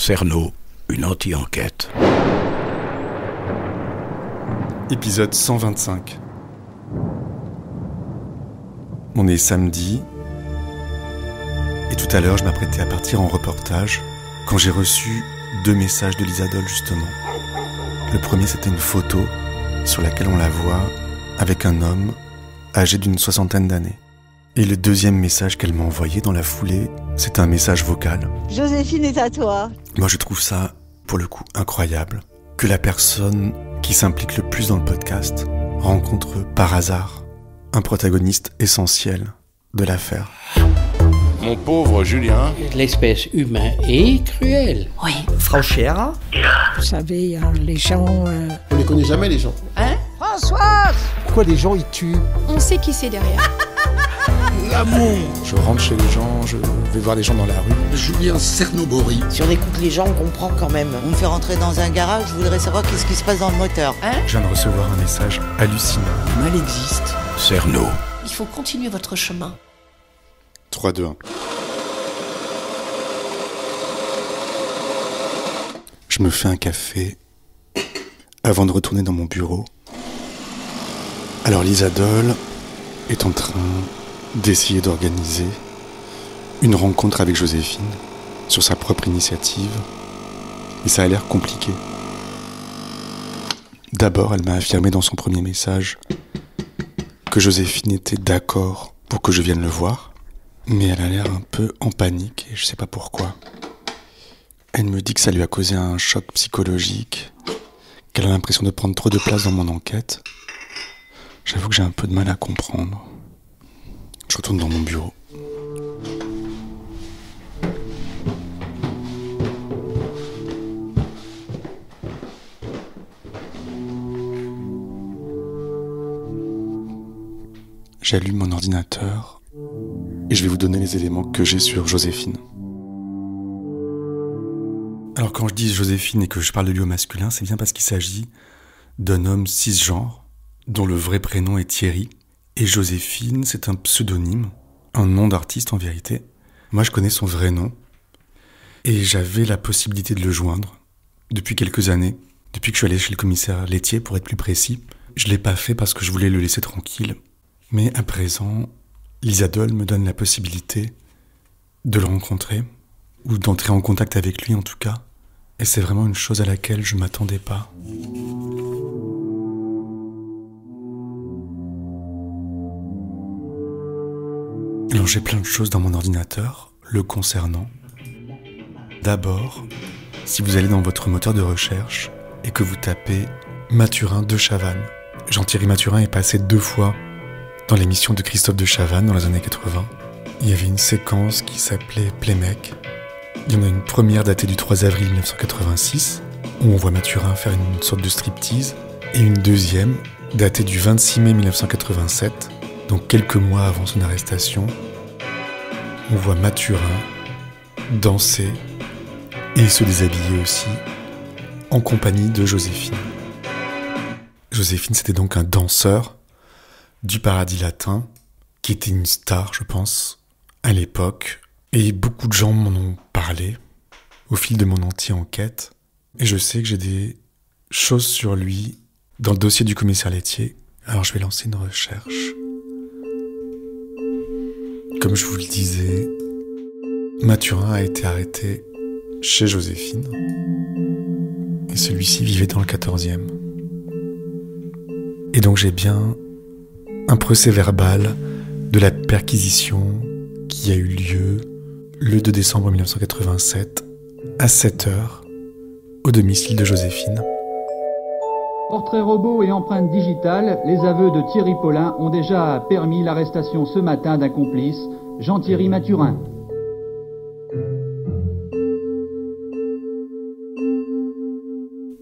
Cerno, une anti-enquête. Épisode 125. On est samedi, et tout à l'heure je m'apprêtais à partir en reportage quand j'ai reçu 2 messages de l'Isadol justement. Le premier, c'était une photo sur laquelle on la voit avec un homme âgé d'une 60aine d'années. Et le deuxième message qu'elle m'a envoyé dans la foulée, c'est un message vocal. Joséphine est à toi. Moi je trouve ça, pour le coup, incroyable que la personne qui s'implique le plus dans le podcast rencontre par hasard un protagoniste essentiel de l'affaire. Mon pauvre Julien. L'espèce humaine est cruelle. Oui. Franchère. Vous savez, les gens... On les connaît jamais, les gens. Hein Françoise! Pourquoi les gens, ils tuent? On sait qui c'est derrière. L'amour. Je rentre chez les gens, je vais voir les gens dans la rue. Julien Cernobori. Si on écoute les gens, on comprend quand même. On me fait rentrer dans un garage, je voudrais savoir qu'est-ce qui se passe dans le moteur. Hein? Je viens de recevoir un message hallucinant. Le mal existe. Cerno. Il faut continuer votre chemin. 3, 2, 1. Je me fais un café avant de retourner dans mon bureau. Alors l'Isadol est en train d'essayer d'organiser une rencontre avec Joséphine sur sa propre initiative, et ça a l'air compliqué. D'abord, elle m'a affirmé dans son premier message que Joséphine était d'accord pour que je vienne le voir, mais elle a l'air un peu en panique et je sais pas pourquoi. Elle me dit que ça lui a causé un choc psychologique, qu'elle a l'impression de prendre trop de place dans mon enquête. J'avoue que j'ai un peu de mal à comprendre. Je retourne dans mon bureau. J'allume mon ordinateur et je vais vous donner les éléments que j'ai sur Joséphine. Alors quand je dis Joséphine et que je parle de lui au masculin, c'est bien parce qu'il s'agit d'un homme cisgenre dont le vrai prénom est Thierry. Et Joséphine, c'est un pseudonyme, un nom d'artiste en vérité. Moi, je connais son vrai nom. Et j'avais la possibilité de le joindre depuis quelques années, depuis que je suis allé chez le commissaire laitier, pour être plus précis. Je l'ai pas fait parce que je voulais le laisser tranquille. Mais à présent, l'Isadol me donne la possibilité de le rencontrer, ou d'entrer en contact avec lui en tout cas. Et c'est vraiment une chose à laquelle je m'attendais pas. Alors j'ai plein de choses dans mon ordinateur le concernant. D'abord, si vous allez dans votre moteur de recherche et que vous tapez Mathurin de Chavannes, Jean-Thierry Mathurin est passé 2 fois dans l'émission de Christophe de Chavannes dans les années 80. Il y avait une séquence qui s'appelait Playmec. Il y en a une première datée du 3 avril 1986 où on voit Mathurin faire une sorte de striptease, et une deuxième datée du 26 mai 1987, donc quelques mois avant son arrestation. On voit Mathurin danser et se déshabiller aussi en compagnie de Joséphine. Joséphine, c'était donc un danseur du Paradis Latin qui était une star, je pense, à l'époque. Et beaucoup de gens m'en ont parlé au fil de mon anti-enquête. Et je sais que j'ai des choses sur lui dans le dossier du commissaire laitier. Alors je vais lancer une recherche. Comme je vous le disais, Mathurin a été arrêté chez Joséphine. Et celui-ci vivait dans le 14e. Et donc j'ai bien un procès-verbal de la perquisition qui a eu lieu le 2 décembre 1987 à 7h au domicile de Joséphine. Portrait robot et empreinte digitale, les aveux de Thierry Paulin ont déjà permis l'arrestation ce matin d'un complice, Jean-Thierry Mathurin.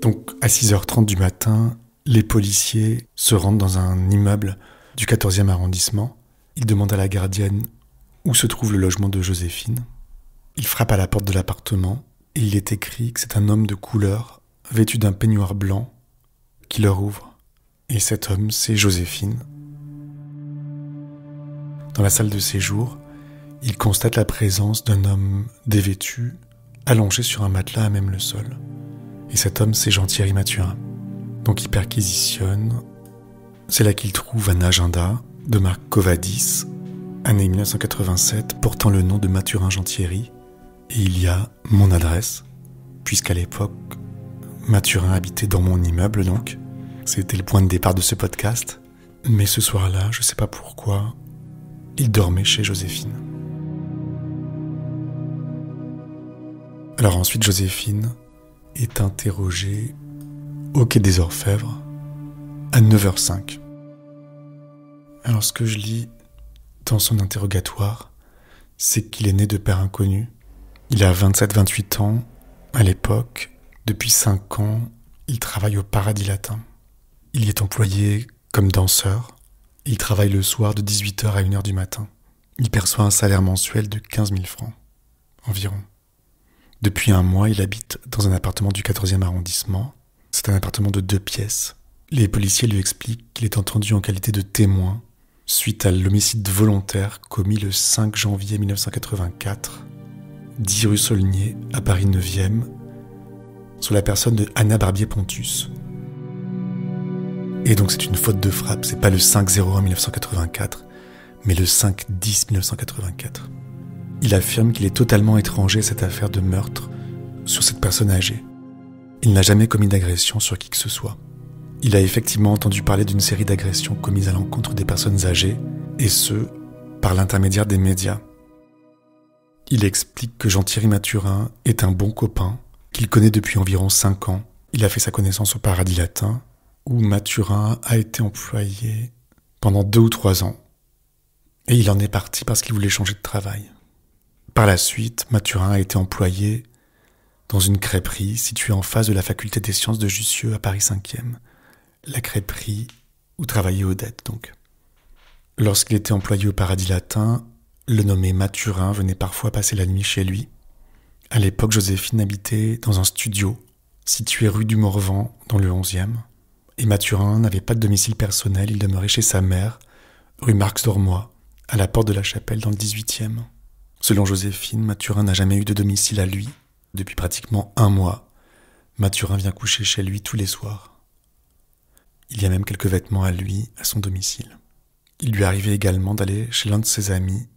Donc à 6h30 du matin, les policiers se rendent dans un immeuble du 14e arrondissement. Ils demandent à la gardienne où se trouve le logement de Joséphine. Ils frappent à la porte de l'appartement et il est écrit que c'est un homme de couleur vêtu d'un peignoir blanc qui leur ouvre. Et cet homme, c'est Joséphine. Dans la salle de séjour, ils constatent la présence d'un homme dévêtu, allongé sur un matelas à même le sol. Et cet homme, c'est Jean-Thierry Mathurin. Donc il perquisitionne. C'est là qu'il trouve un agenda de marque Covadis, année 1987, portant le nom de Mathurin Jean-Thierry. Et il y a mon adresse, puisqu'à l'époque, Mathurin habitait dans mon immeuble, donc. C'était le point de départ de ce podcast. Mais ce soir-là, je sais pas pourquoi, il dormait chez Joséphine. Alors ensuite, Joséphine est interrogée au quai des Orfèvres à 9h05. Alors ce que je lis dans son interrogatoire, c'est qu'il est né de père inconnu. Il a 27-28 ans à l'époque. Depuis 5 ans, il travaille au Paradis Latin. Il y est employé comme danseur. Il travaille le soir de 18h à 1h du matin. Il perçoit un salaire mensuel de 15 000 francs, environ. Depuis 1 mois, il habite dans un appartement du 14e arrondissement. C'est un appartement de 2 pièces. Les policiers lui expliquent qu'il est entendu en qualité de témoin suite à l'homicide volontaire commis le 5 janvier 1984, 10 rue Saulnier, à Paris 9e, sur la personne de Anna Barbier-Pontus. Et donc c'est une faute de frappe, c'est pas le 5-01 1984, mais le 5-10 1984. Il affirme qu'il est totalement étranger à cette affaire de meurtre sur cette personne âgée. Il n'a jamais commis d'agression sur qui que ce soit. Il a effectivement entendu parler d'une série d'agressions commises à l'encontre des personnes âgées, et ce, par l'intermédiaire des médias. Il explique que Jean-Thierry Mathurin est un bon copain, qu'il connaît depuis environ 5 ans. Il a fait sa connaissance au Paradis Latin, où Mathurin a été employé pendant 2 ou 3 ans. Et il en est parti parce qu'il voulait changer de travail. Par la suite, Mathurin a été employé dans une crêperie située en face de la faculté des sciences de Jussieu à Paris 5e. La crêperie où travaillait Odette, donc. Lorsqu'il était employé au Paradis Latin, le nommé Mathurin venait parfois passer la nuit chez lui. À l'époque, Joséphine habitait dans un studio situé rue du Morvan, dans le 11e. Et Mathurin n'avait pas de domicile personnel, il demeurait chez sa mère, rue Marx-Dormois, à la porte de la Chapelle dans le 18e. Selon Joséphine, Mathurin n'a jamais eu de domicile à lui. Depuis pratiquement 1 mois, Mathurin vient coucher chez lui tous les soirs. Il y a même quelques vêtements à lui, à son domicile. Il lui arrivait également d'aller chez l'un de ses amis,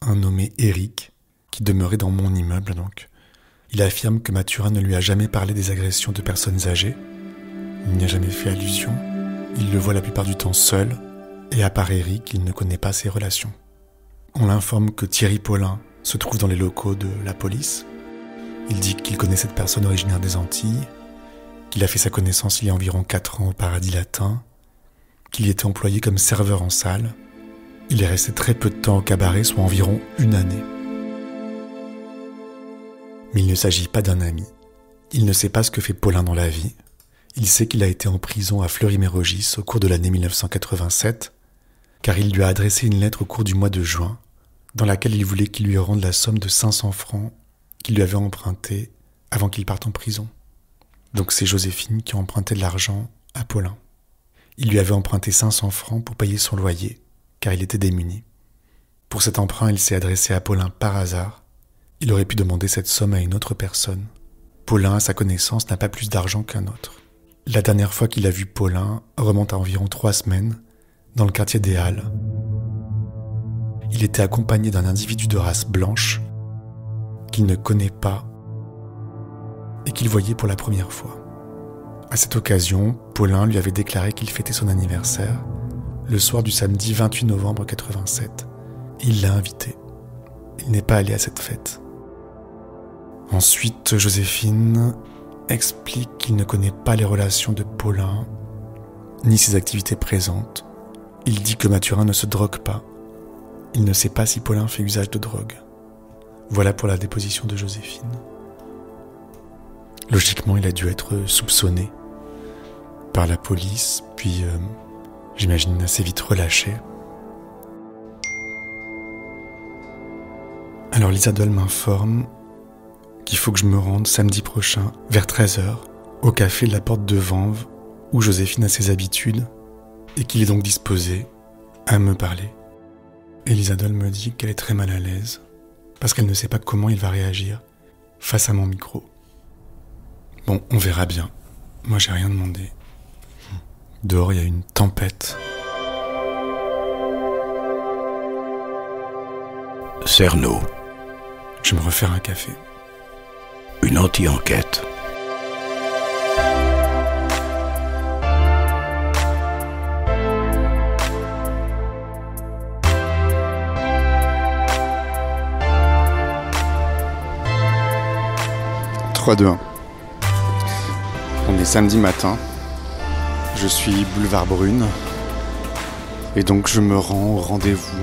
un nommé Eric, qui demeurait dans mon immeuble donc. Il affirme que Mathurin ne lui a jamais parlé des agressions de personnes âgées. Il n'y a jamais fait allusion. Il le voit la plupart du temps seul, et à part Eric, il ne connaît pas ses relations. On l'informe que Thierry Paulin se trouve dans les locaux de la police. Il dit qu'il connaît cette personne originaire des Antilles, qu'il a fait sa connaissance il y a environ 4 ans au Paradis Latin, qu'il y était employé comme serveur en salle. Il est resté très peu de temps au cabaret, soit environ 1 année. Mais il ne s'agit pas d'un ami. Il ne sait pas ce que fait Paulin dans la vie. Il sait qu'il a été en prison à Fleury-Mérogis au cours de l'année 1987, car il lui a adressé une lettre au cours du mois de juin, dans laquelle il voulait qu'il lui rende la somme de 500 francs qu'il lui avait empruntée avant qu'il parte en prison. Donc c'est Joséphine qui a emprunté de l'argent à Paulin. Il lui avait emprunté 500 francs pour payer son loyer, car il était démuni. Pour cet emprunt, il s'est adressé à Paulin par hasard. Il aurait pu demander cette somme à une autre personne. Paulin, à sa connaissance, n'a pas plus d'argent qu'un autre. La dernière fois qu'il a vu Paulin remonte à environ 3 semaines, dans le quartier des Halles. Il était accompagné d'un individu de race blanche qu'il ne connaît pas et qu'il voyait pour la première fois. À cette occasion, Paulin lui avait déclaré qu'il fêtait son anniversaire le soir du samedi 28 novembre 87. Et il l'a invité. Il n'est pas allé à cette fête. Ensuite, Joséphine explique qu'il ne connaît pas les relations de Paulin, ni ses activités présentes. Il dit que Mathurin ne se drogue pas. Il ne sait pas si Paulin fait usage de drogue. Voilà pour la déposition de Joséphine. Logiquement, il a dû être soupçonné par la police, puis j'imagine assez vite relâché. Alors l'Isadol m'informe qu'il faut que je me rende samedi prochain, vers 13h, au café de la Porte de Vanves, où Joséphine a ses habitudes, et qu'il est donc disposé à me parler. Et l'Isadol me dit qu'elle est très mal à l'aise, parce qu'elle ne sait pas comment il va réagir. face à mon micro. Bon, on verra bien. Moi, j'ai rien demandé. Dehors, il y a une tempête. Cerno, Je vais me refaire un café. une anti-enquête. « 3, 2, 1. On est samedi matin. Je suis boulevard Brune. Et donc je me rends au rendez-vous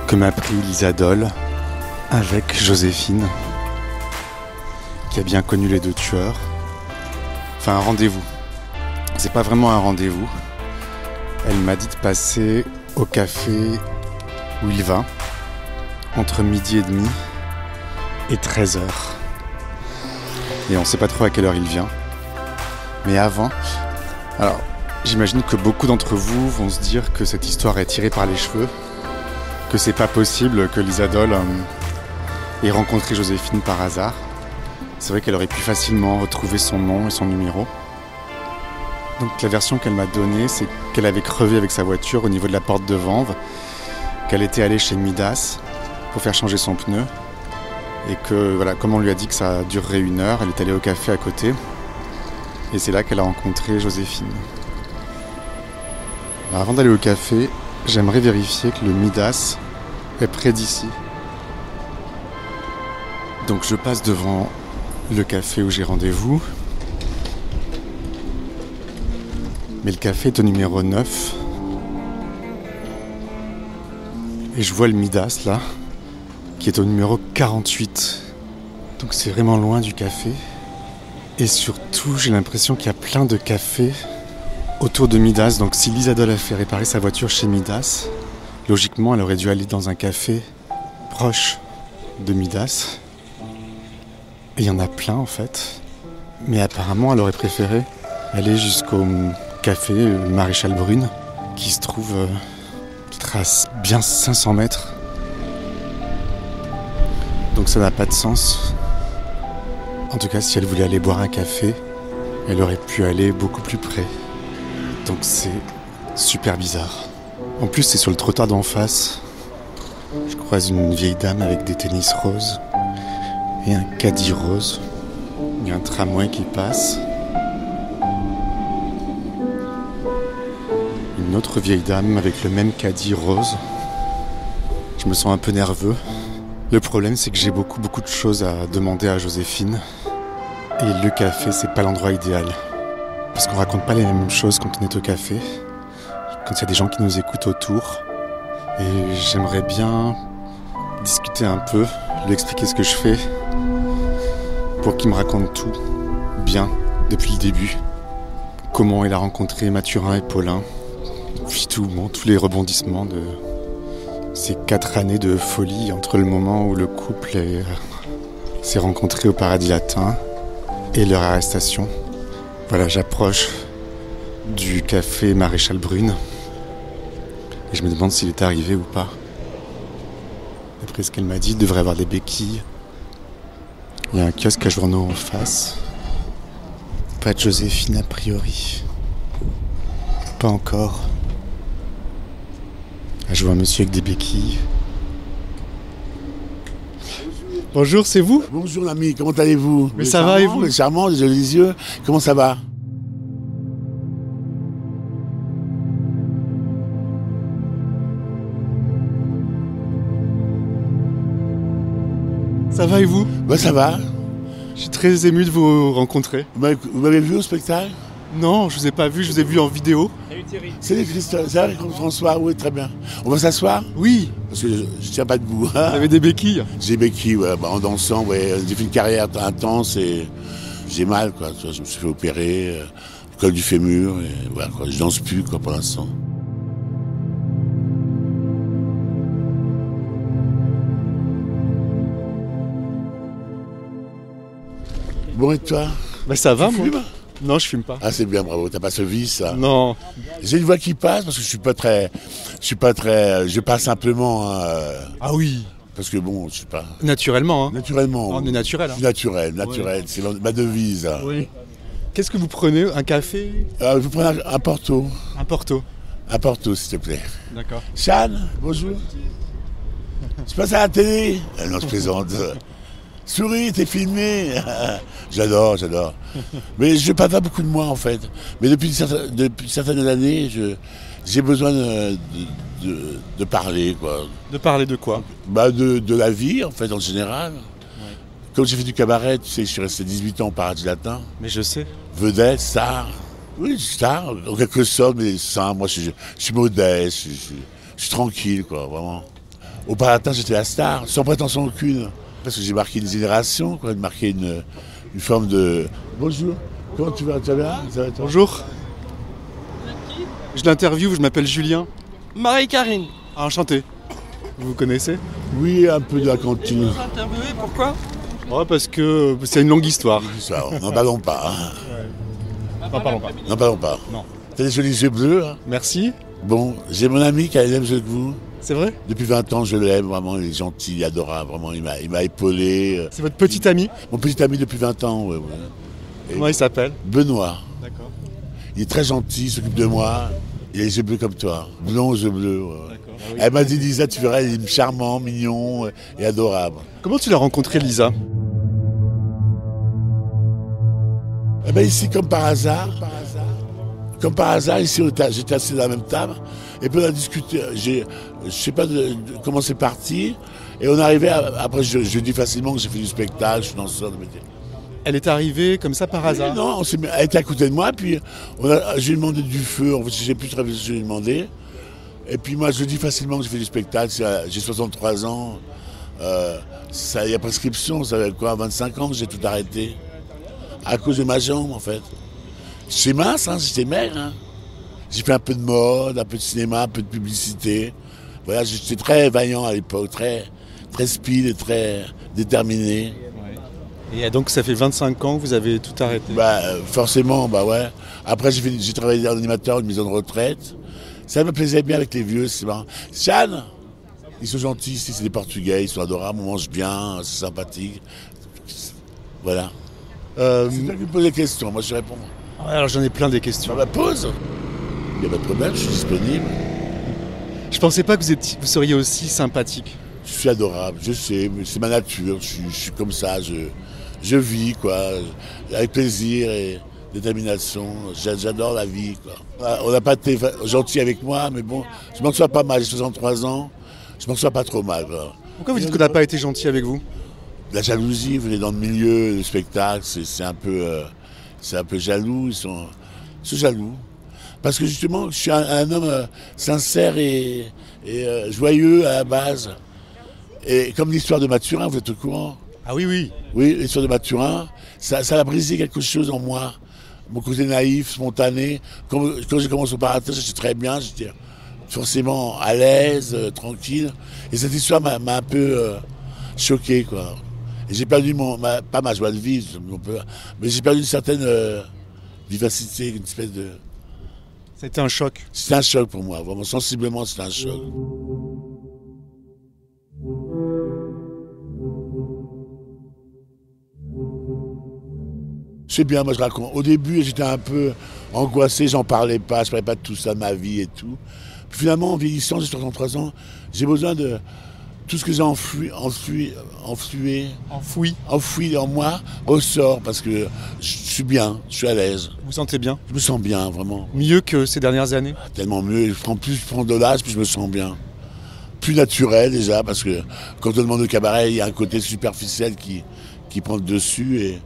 que m'a pris Lisa Doll avec Joséphine, qui a bien connu les deux tueurs. Enfin, un rendez-vous. C'est pas vraiment un rendez-vous. Elle m'a dit de passer au café où il va, entre midi et demi et 13h. Et on sait pas trop à quelle heure il vient. Mais avant... Alors, j'imagine que beaucoup d'entre vous vont se dire que cette histoire est tirée par les cheveux, que c'est pas possible que Lisa Doll ait rencontré Joséphine par hasard. C'est vrai qu'elle aurait pu facilement retrouver son nom et son numéro. Donc la version qu'elle m'a donnée, c'est qu'elle avait crevé avec sa voiture au niveau de la porte de Vanves, qu'elle était allée chez Midas pour faire changer son pneu, et que, voilà, comme on lui a dit que ça durerait 1 heure, elle est allée au café à côté, et c'est là qu'elle a rencontré Joséphine. Alors, avant d'aller au café, j'aimerais vérifier que le Midas est près d'ici. Donc je passe devant le café où j'ai rendez-vous. Mais le café est au numéro 9. Et je vois le Midas là, qui est au numéro 48. Donc c'est vraiment loin du café. Et surtout, j'ai l'impression qu'il y a plein de cafés autour de Midas. Donc si Lisa Doll a fait réparer sa voiture chez Midas, logiquement elle aurait dû aller dans un café proche de Midas. Et il y en a plein en fait. Mais apparemment elle aurait préféré aller jusqu'au café Maréchal Brune, qui se trouve peut-être à bien 500 mètres. Donc ça n'a pas de sens. En tout cas, si elle voulait aller boire un café, elle aurait pu aller beaucoup plus près. Donc c'est super bizarre. En plus, c'est sur le trottoir d'en face. Je croise une vieille dame avec des tennis roses et un caddie rose. Il y a un tramway qui passe. Une autre vieille dame avec le même caddie rose. Je me sens un peu nerveux. Le problème, c'est que j'ai beaucoup de choses à demander à Joséphine. Et le café, c'est pas l'endroit idéal. Parce qu'on raconte pas les mêmes choses quand on est au café. Quand il y a des gens qui nous écoutent autour. Et j'aimerais bien discuter un peu, lui expliquer ce que je fais. Pour qu'il me raconte tout, bien, depuis le début. Comment il a rencontré Mathurin et Paulin. Puis tous les rebondissements de ces 4 années de folie entre le moment où le couple s'est rencontré au Paradis Latin et leur arrestation. Voilà, j'approche du café Maréchal Brune et je me demande s'il est arrivé ou pas. D'après ce qu'elle m'a dit, il devrait avoir des béquilles. Il y a un kiosque à journaux en face. Pas de Joséphine a priori. Pas encore. Là, je vois un monsieur avec des béquilles. Bonjour, c'est vous ? Bonjour l'ami, comment allez-vous ? Mais ça va et vous ? Charmant, les jolis yeux, comment ça va ? Ça va et vous ? Bah ça va. Je suis très ému de vous rencontrer. Vous m'avez vu au spectacle ? Non, je vous ai pas vu, je vous ai vu en vidéo. Salut Thierry. Salut Christophe, ça va François ? Oui, très bien. On va s'asseoir ? Oui. Parce que je tiens pas debout. Vous avez des béquilles ? J'ai des béquilles, ouais, en dansant, ouais. J'ai fait une carrière intense et j'ai mal, quoi. Je me suis fait opérer, col du fémur, et voilà, quoi. Je danse plus, quoi, pour l'instant. Bon, et toi ? Bah ça va, tu moi. fumes ? Non, je fume pas. Ah, c'est bien, bravo, t'as pas ce vice, ça. Non. J'ai une voix qui passe parce que je suis pas très, je parle simplement. Ah oui. Parce que bon, je sais pas. Naturellement, hein. Naturellement. On est naturel. Je Hein. suis naturel, naturel. C'est ma devise. Hein. Oui. Qu'est-ce que vous prenez? Un café? Je vous prends un Porto. Un Porto. Un Porto, s'il te plaît. D'accord. Chan, bonjour. Je passe à la télé. Non, je plaisante. Souris, t'es filmé. J'adore. Mais je ne parle pas beaucoup de moi, en fait. Mais depuis certaines années, j'ai besoin de parler, quoi. De parler de quoi? De la vie, en fait, en général. Ouais. Comme j'ai fait du cabaret, tu sais, je suis resté 18 ans au Paradis Latin. Mais je sais. Vedette, star. Oui, star, en quelque sorte, mais ça, moi, je suis modeste, je suis tranquille, quoi, vraiment. Au Paradis Latin, j'étais la star, sans prétention aucune. Parce que j'ai marqué une génération, quoi, marqué une forme de... Bonjour, comment tu vas? Tu vas bien? Bonjour. Je l'interviewe, je m'appelle Julien. Marie-Karine. Ah, enchanté. Vous connaissez? Oui, un peu de la cantine. Vous interviewez, pourquoi? Oh, parce que c'est une longue histoire. Ça, n'en parlons pas. Hein. N'en parlons pas. N'en parlons pas. Non. T'as des jolis yeux bleus. Hein. Merci. Bon, j'ai mon ami qui a les mêmes yeux que vous. C'est vrai? Depuis 20 ans, je l'aime, vraiment, il est gentil, il est adorable, vraiment, il m'a épaulé. C'est votre petit ami? Mon petit ami depuis 20 ans, oui. Comment il s'appelle? Benoît. D'accord. Il est très gentil, il s'occupe de moi. Il a les yeux bleus comme toi, blond aux yeux bleus. Ouais. D'accord. Ah oui. Elle m'a dit, Lisa, tu verras, il est charmant, mignon et adorable. Comment tu l'as rencontré, Lisa? Eh ben ici, comme par hasard, ici, j'étais assis à la même table, et puis on a discuté, je sais pas comment c'est parti, et on arrivait, après je dis facilement que j'ai fait du spectacle, je suis danseur de métier. Elle est arrivée comme ça par hasard? Non, elle était à côté de moi, puis je lui ai demandé du feu, en fait, je sais plus très bien ce que je lui ai demandé, et puis moi je dis facilement que j'ai fait du spectacle, j'ai 63 ans, il y a prescription, ça fait quoi, 25 ans que j'ai tout arrêté. À cause de ma jambe, en fait. J'étais mince, hein, j'étais maigre. Hein. J'ai fait un peu de mode, un peu de cinéma, un peu de publicité. Voilà, j'étais très vaillant à l'époque, très speed et très déterminé. Ouais. Et donc ça fait 25 ans que vous avez tout arrêté? Forcément, ouais. Après, j'ai travaillé en animateur à une maison de retraite. Ça me plaisait bien avec les vieux, c'est marrant. Chan, ils sont gentils ici, c'est des Portugais, ils sont adorables, on mange bien, c'est sympathique. Voilà. C'est toi qui me poses des questions, moi je réponds. Alors j'en ai plein des questions. Pose. Il n'y a pas de problème, je suis disponible. Je pensais pas que vous seriez aussi sympathique. Je suis adorable, je sais, mais c'est ma nature, je suis comme ça, je vis, quoi, avec plaisir et détermination. J'adore la vie, quoi. On n'a pas été gentil avec moi, mais bon, je m'en sors pas mal, j'ai 63 ans, je m'en sors pas trop mal. Quoi. Pourquoi vous dites qu'on n'a pas été gentil avec vous? La jalousie, vous venez dans le milieu du spectacle, c'est un peu jaloux, ils sont jaloux. Parce que justement, je suis un homme sincère et joyeux à la base. Et comme l'histoire de Mathurin, vous êtes au courant? Ah oui, oui. Oui, l'histoire de Mathurin, ça a brisé quelque chose en moi. Mon côté naïf, spontané. Quand j'ai commencé au Paradis, j'étais très bien, j'étais forcément à l'aise, tranquille. Et cette histoire m'a un peu choqué, quoi. Et j'ai perdu pas ma joie de vivre, mais j'ai perdu une certaine vivacité, une espèce de... C'était un choc. C'était un choc pour moi, vraiment, sensiblement, c'était un choc. C'est bien, moi je raconte. Au début, j'étais un peu angoissé, j'en parlais pas, je parlais pas de tout ça, de ma vie et tout. Puis finalement, en vieillissant, j'ai 63 ans, j'ai besoin de... Tout ce que j'ai enfoui en moi ressort parce que je suis bien, je suis à l'aise. Vous vous sentez bien? Je me sens bien, vraiment. Mieux que ces dernières années? Tellement mieux. Plus je prends de l'âge, plus je me sens bien. Plus naturel déjà, parce que quand on demande au cabaret, il y a un côté superficiel qui prend le dessus et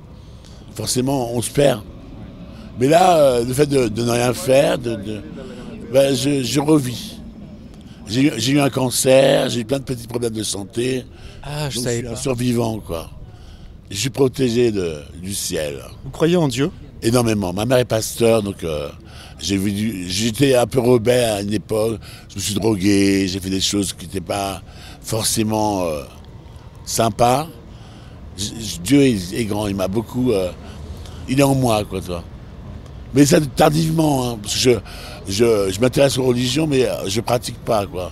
forcément on se perd. Mais là, le fait de ne rien faire, je revis. J'ai eu un cancer, j'ai eu plein de petits problèmes de santé. Ah, je donc savais je suis pas. un survivant, quoi. Je suis protégé du ciel. Vous croyez en Dieu? Énormément. Ma mère est pasteur, donc j'étais un peu rebelle à une époque. Je me suis drogué, j'ai fait des choses qui n'étaient pas forcément sympas. Dieu est grand, il m'a beaucoup... il est en moi, quoi, toi. Mais ça tardivement, hein, parce que je m'intéresse aux religions, mais je pratique pas, quoi.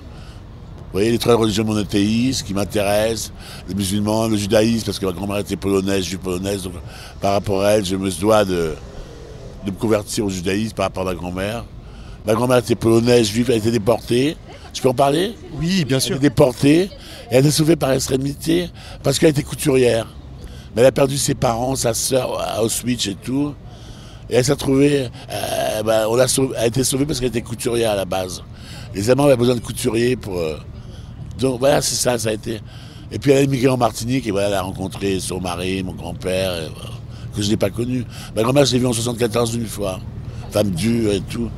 voyez, les trois religions monothéistes qui m'intéressent, les musulmans, le judaïsme, parce que ma grand-mère était polonaise, juive polonaise, donc par rapport à elle, je me dois de me convertir au judaïsme par rapport à ma grand-mère. Ma grand-mère était polonaise, juive, elle a été déportée. Je peux en parler? Oui, bien sûr. Elle a été déportée, et elle a été sauvée par extrémité parce qu'elle était couturière. Mais elle a perdu ses parents, sa sœur à Auschwitz et tout. Et elle s'est retrouvée, elle a été sauvée parce qu'elle était couturière à la base. Les Allemands avaient besoin de couturiers pour... Donc voilà, c'est ça, ça a été... Et puis elle a immigré en Martinique et voilà, elle a rencontré son mari, mon grand-père, que je n'ai pas connu. Ma grand-mère, je l'ai vue en 74 une fois, femme dure et tout.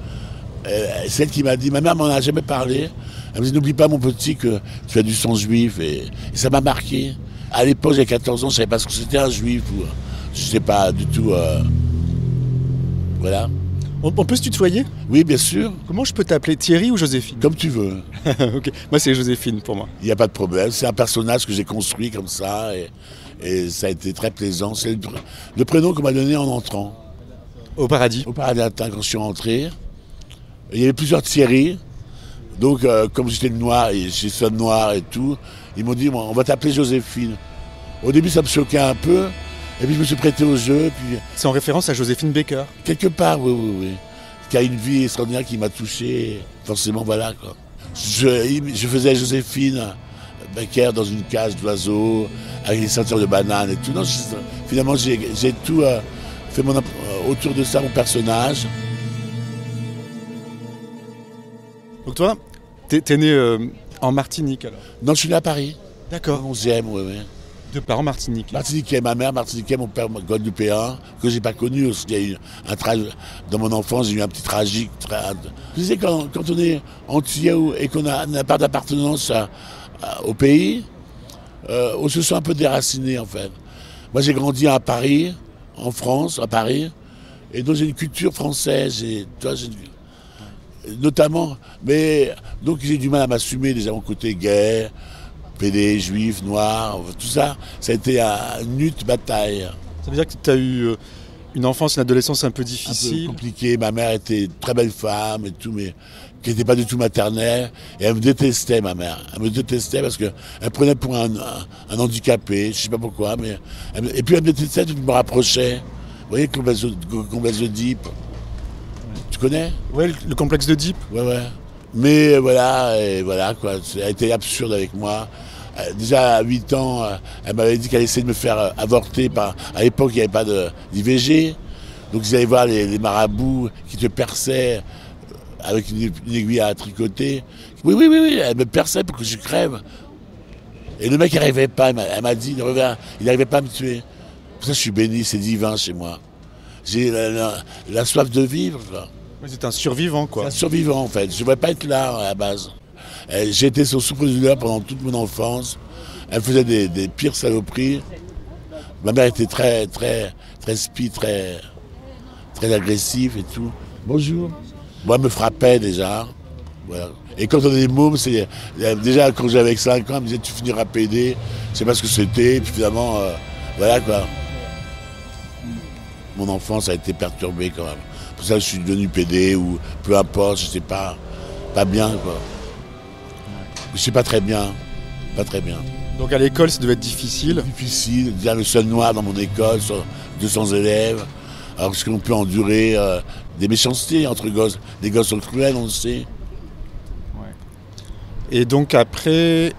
C'est elle qui m'a dit, ma mère m'en a jamais parlé, elle me dit, n'oublie pas mon petit que tu as du sang juif, et ça m'a marqué. À l'époque, j'avais 14 ans, je ne savais pas ce que c'était un juif, ou je ne sais pas du tout... Voilà. On peut se tutoyer? Oui, bien sûr. Comment je peux t'appeler, Thierry ou Joséphine? Comme tu veux. Ok. Moi, c'est Joséphine pour moi. Il n'y a pas de problème. C'est un personnage que j'ai construit comme ça et ça a été très plaisant. C'est le prénom qu'on m'a donné en entrant. Au paradis? Au paradis latin, quand je suis rentré. Il y avait plusieurs Thierry. Donc, comme j'étais le noir et j'ai son noir et tout, ils m'ont dit, bon, on va t'appeler Joséphine. Au début, ça me choquait un peu. Et puis je me suis prêté au jeu. Puis... C'est en référence à Joséphine Baker? Quelque part, oui. Qui a une vie extraordinaire qui m'a touché. Forcément, voilà quoi. Je faisais Joséphine Baker dans une cage d'oiseaux, avec des ceintures de bananes et tout. Non, finalement, j'ai tout fait autour de ça, mon personnage. Donc toi, t'es né en Martinique alors? Non, je suis né à Paris. D'accord. 11e, oui. De parents martiniquais. Martiniquais, ma mère martiniquais, mon père guadeloupéen, que j'ai pas connu aussi. Il y a eu dans mon enfance, j'ai eu un petit tragique. Tu sais, quand on est antillais et qu'on n'a pas d'appartenance au pays, on se sent un peu déraciné en fait. Moi j'ai grandi à Paris, en France, à Paris, et donc j'ai une culture française, notamment, mais donc j'ai du mal à m'assumer déjà mon côté gay, PD, juif, noir, tout ça, ça a été une lutte, bataille. Ça veut dire que tu as eu une enfance, une adolescence un peu difficile? Un peu compliquée. Ma mère était une très belle femme et tout, mais qui n'était pas du tout maternelle. Et elle me détestait, ma mère. Elle me détestait parce qu'elle prenait pour un handicapé, je ne sais pas pourquoi. Et puis elle me détestait, elle me rapprochait. Vous voyez le complexe d'Oedipe? Tu connais? Ouais, le complexe d'Oedipe. Ouais. Mais voilà quoi, elle a été absurde avec moi. Déjà à 8 ans, elle m'avait dit qu'elle essayait de me faire avorter. À l'époque, il n'y avait pas d'IVG. Donc ils allaient voir les marabouts qui te perçaient avec une aiguille à tricoter. Oui, elle me perçait pour que je crève. Et le mec il n'arrivait pas, elle m'a dit, il n'arrivait pas à me tuer. Pour ça je suis béni, c'est divin chez moi. J'ai la soif de vivre. Là. C'est un survivant, quoi. Un survivant, en fait. Je ne devrais pas être là, à la base. J'ai été son souffre-douleur pendant toute mon enfance. Elle faisait des pires saloperies. Ma mère était très speed, très agressive et tout. Bonjour. Moi, elle me frappait déjà. Voilà. Et quand on est môme, c'est déjà quand j'avais 5 ans, elle me disait tu finiras PD. Je sais pas ce que c'était. Et puis finalement, voilà quoi. Mon enfance a été perturbée quand même. Pour ça, je suis devenu PD ou peu importe, je sais pas bien quoi. Je sais pas très bien. Donc à l'école, ça devait être difficile. Difficile, déjà le seul noir dans mon école, sur 200 élèves. Alors parce qu'on peut endurer des méchancetés entre gosses. Les gosses sont cruels, on le sait. Ouais. Et donc après,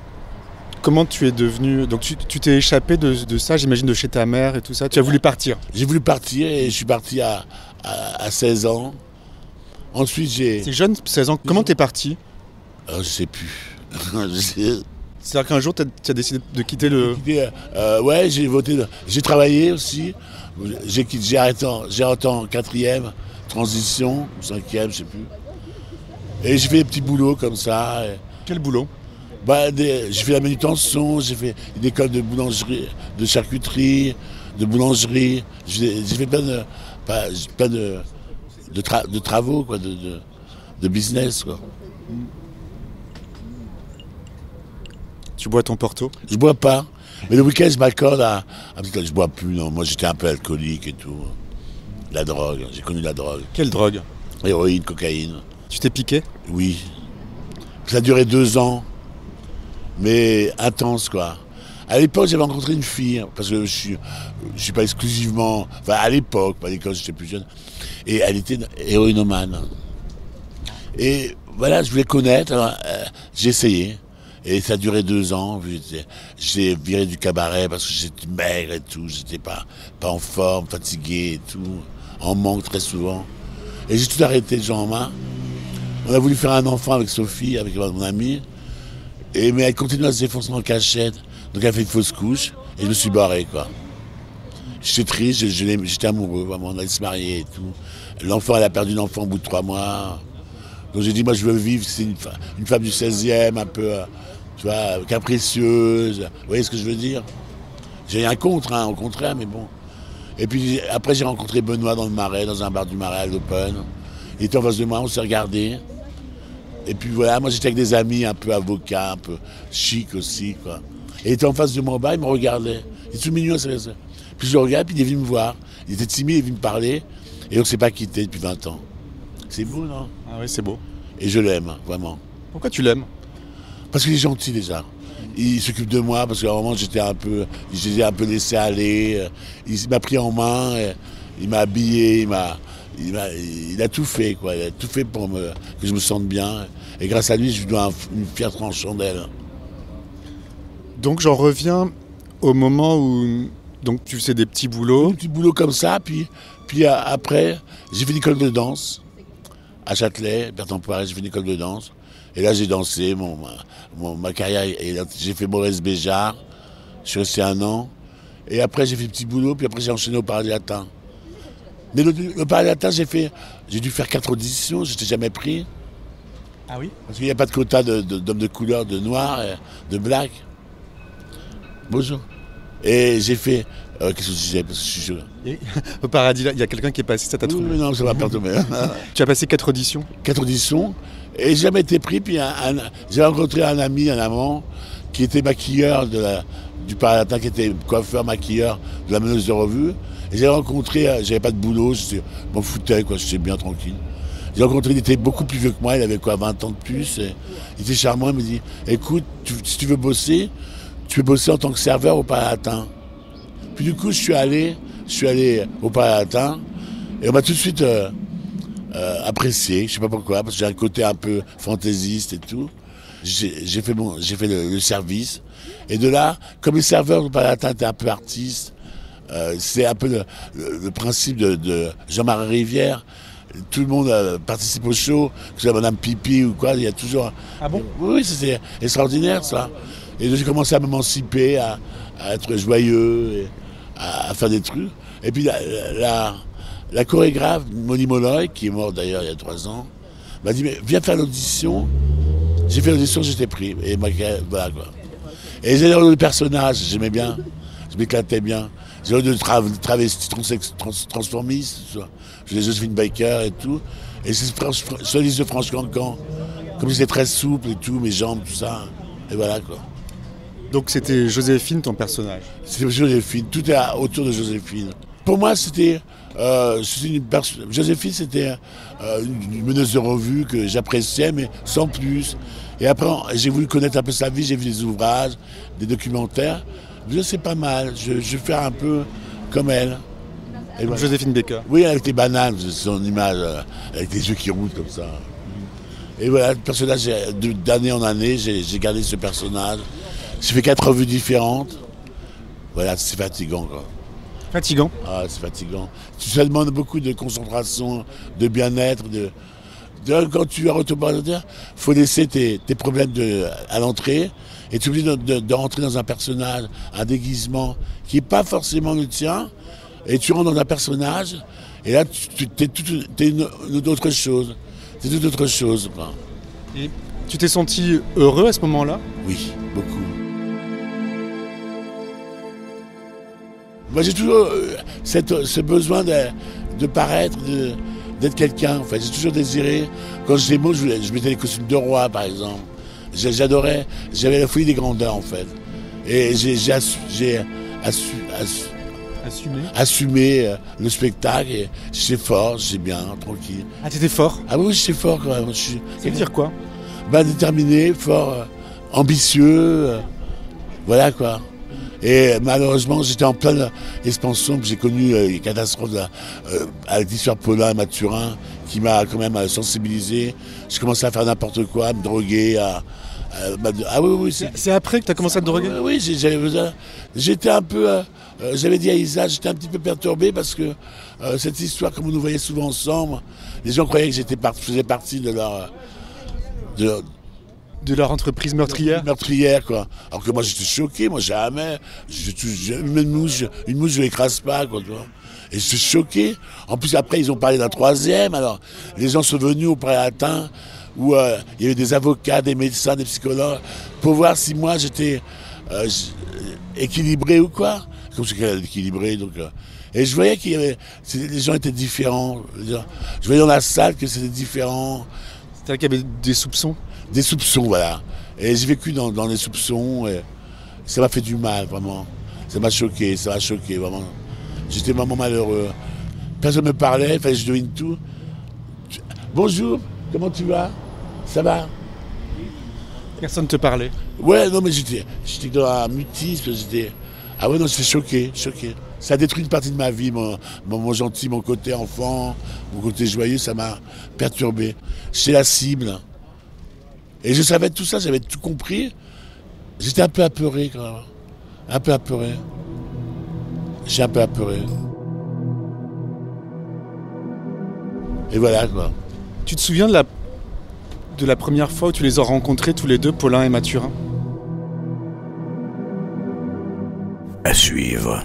comment tu es devenu... Donc tu t'es échappé de ça, j'imagine, de chez ta mère et tout ça. Tu as voulu partir? J'ai voulu partir et je suis parti à 16 ans. Ensuite j'ai... C'est jeune, 16 ans. Comment t'es parti? Je sais plus. C'est-à-dire qu'un jour, tu as décidé de quitter le... Ouais, j'ai voté. J'ai travaillé aussi. J'ai arrêté en 4e, transition, 5e, je sais plus. Et j'ai fait des petits boulots comme ça. Quel boulot? J'ai fait la manutention, j'ai fait une école de boulangerie, de charcuterie, de boulangerie. J'ai fait plein de travaux, quoi, de business, quoi. Tu bois ton Porto? Je bois pas. Mais le week-end, je m'accorde à... Je bois plus, non. Moi, j'étais un peu alcoolique et tout. La drogue. J'ai connu la drogue. Quelle drogue? Héroïne, cocaïne. Tu t'es piqué? Oui. Ça a duré 2 ans. mais intense, quoi. À l'époque, j'avais rencontré une fille, parce que je suis pas exclusivement... Enfin, à l'époque, pas à l'école, j'étais plus jeune. Et elle était héroïnomane. Et voilà, je voulais connaître, alors j'ai essayé. Et ça a duré 2 ans. J'ai viré du cabaret parce que j'étais maigre et tout. J'étais pas en forme, fatigué et tout. En manque très souvent. Et j'ai tout arrêté, Jean-Marc. On a voulu faire un enfant avec Sophie, avec mon amie. Mais elle continue à se défoncer en cachette. Donc elle a fait une fausse couche. Et je me suis barré, quoi. J'étais triste, j'étais amoureux, vraiment. On allait se marier et tout. L'enfant, elle a perdu l'enfant au bout de 3 mois. Donc j'ai dit, moi je veux vivre, c'est une femme du 16e, un peu, tu vois, capricieuse. Vous voyez ce que je veux dire? J'ai rien contre, hein, au contraire, mais bon. Et puis après j'ai rencontré Benoît dans le Marais, dans un bar du Marais à l'Open. Il était en face de moi, on s'est regardé. Et puis voilà, moi j'étais avec des amis un peu avocats, un peu chic aussi, quoi. Et il était en face de moi au bar, il me regardait. Il est tout mignon, ça. Puis je le regarde, puis il est venu me voir. Il était timide, il est venu me parler. Et on ne s'est pas quitté depuis 20 ans. C'est beau, non? Ah oui, c'est beau. Et je l'aime, vraiment. Pourquoi tu l'aimes? Parce qu'il est gentil déjà. Il s'occupe de moi parce qu'à un moment j'étais un peu laissé aller. Il m'a pris en main, il m'a habillé, il a tout fait, quoi. Il a tout fait pour que je me sente bien. Et grâce à lui, je lui dois une fière chandelle. Donc j'en reviens au moment où donc tu faisais des petits boulots. Des petits boulots comme ça, puis après, j'ai fait l'école de danse à Châtelet, Bertrand-Poiret, j'ai fait l'école de danse. Et là, j'ai dansé, ma carrière, j'ai fait Maurice Béjart, je suis resté 1 an. Et après, j'ai fait des petits boulots, puis après, j'ai enchaîné au Paradis Latin. Mais le Paradis Latin, j'ai dû faire 4 auditions, je n'étais jamais pris. Ah oui? Parce qu'il n'y a pas de quota d'hommes de couleur, de noirs, de black. Bonjour. Et j'ai fait... qu'est-ce que je disais? Parce que je suis... Au Paradis, il y a quelqu'un qui est passé, ça t'a trouvé? Oui, non, ça m'a perturbé. Tu as passé 4 auditions? 4 auditions, et j'ai jamais été pris. Puis j'ai rencontré un ami, un amant, qui était maquilleur du Paradis Latin, qui était coiffeur, maquilleur de la meneuse de revue. Et j'ai rencontré, j'avais pas de boulot, je m'en foutais, quoi, j'étais bien tranquille. J'ai rencontré, il était beaucoup plus vieux que moi, il avait 20 ans de plus. Il était charmant, il me dit, écoute, si tu veux bosser, tu peux bosser en tant que serveur au Paradis Latin. Puis du coup, je suis allé au Paradis Latin, et on m'a tout de suite apprécié, je sais pas pourquoi, parce que j'ai un côté un peu fantaisiste et tout. J'ai fait le service, et de là, comme les serveurs du Paradis Latin étaient un peu artistes, c'est un peu le principe de Jean-Marie Rivière. Tout le monde participe au show, que ce soit Madame Pipi ou quoi, il y a toujours... Ah bon? Oui, c'était extraordinaire, ça. Et j'ai commencé à m'émanciper, à être joyeux, et à faire des trucs. Et puis la chorégraphe, Moni Molloy, qui est morte d'ailleurs il y a 3 ans, m'a dit, mais viens faire l'audition. J'ai fait l'audition, j'étais pris. Et voilà, quoi. Et j'ai le personnage, j'aimais bien, je m'éclatais bien. J'ai de travesti, transformiste, je faisais Josephine Baker et tout. Et c'est Solis de Franche-Cancan, comme j'étais très souple et tout, mes jambes, tout ça. Et voilà, quoi. Donc c'était Joséphine, ton personnage? C'était Joséphine, tout est autour de Joséphine. Pour moi, Joséphine, c'était une meneuse de revue que j'appréciais, mais sans plus. Et après, j'ai voulu connaître un peu sa vie, j'ai vu des ouvrages, des documentaires. Je sais pas mal, je vais faire un peu comme elle. Et voilà. Joséphine Baker? Oui, avec les bananes, son image, avec des yeux qui roulent comme ça. Et voilà, le personnage, d'année en année, j'ai gardé ce personnage. J'ai fait 4 revues différentes. Voilà, c'est fatigant, quoi. Fatigant? Ah, c'est fatigant. Ça demande beaucoup de concentration, de bien-être. Quand tu es autoporteur, il faut laisser tes problèmes à l'entrée. Et tu es obligé de rentrer dans un personnage, un déguisement qui n'est pas forcément le tien. Et tu rentres dans un personnage, et là, t'es une autre chose. C'est toute autre chose. Et tu t'es senti heureux à ce moment-là? Oui, beaucoup. Moi, j'ai toujours ce besoin de paraître, d'être quelqu'un. En fait, j'ai toujours désiré. Quand j'étais môme, je mettais les costumes de roi, par exemple. J'adorais. J'avais la folie des grandeurs, en fait. Et j'ai assumé le spectacle. Et j'étais fort, j'étais bien, tranquille. Ah, t'étais fort? Ah oui, j'étais fort quand même. Ça veut dire quoi? Déterminé, fort ambitieux, voilà quoi. Et malheureusement, j'étais en pleine expansion, j'ai connu les catastrophes avec l'histoire Paulin et Mathurin, qui m'a quand même sensibilisé. J'ai commencé à faire n'importe quoi, à me droguer, ah oui, C'est après que tu as commencé à te droguer? Oui, j'étais un peu... j'avais dit à Isa, j'étais un petit peu perturbé parce que cette histoire, comme on nous voyait souvent ensemble, les gens croyaient que je faisais partie de leur entreprise meurtrière? Meurtrière, quoi. Alors que moi, j'étais choqué, moi, jamais. Une mouche, je l'écrase pas, quoi, tu vois. Et j'étais choqué. En plus, après, ils ont parlé d'un troisième. Alors, les gens sont venus au Pré-Latin, où il y avait des avocats, des médecins, des psychologues, pour voir si moi, j'étais équilibré ou quoi. Comme c'est qu'elle est équilibrée, donc... Et je voyais les gens étaient différents. Je voyais dans la salle que c'était différent. C'est-à-dire qu'il y avait des soupçons? Des soupçons, voilà. Et j'ai vécu dans les soupçons, et ça m'a fait du mal, vraiment. Ça m'a choqué, vraiment. J'étais vraiment malheureux. Personne ne me parlait, il fallait que je devine tout. Bonjour, comment tu vas? Ça va? Personne ne te parlait? Ouais, non, mais j'étais dans un mutisme, Ah ouais, non, j'étais choqué. Ça a détruit une partie de ma vie, mon gentil, mon côté enfant, mon côté joyeux, ça m'a perturbé. J'étais la cible. Et je savais tout ça, j'avais tout compris. J'étais un peu apeuré quand même. Un peu apeuré. J'ai un peu apeuré. Et voilà quoi. Tu te souviens de la première fois où tu les as rencontrés tous les deux, Paulin et Mathurin? À suivre.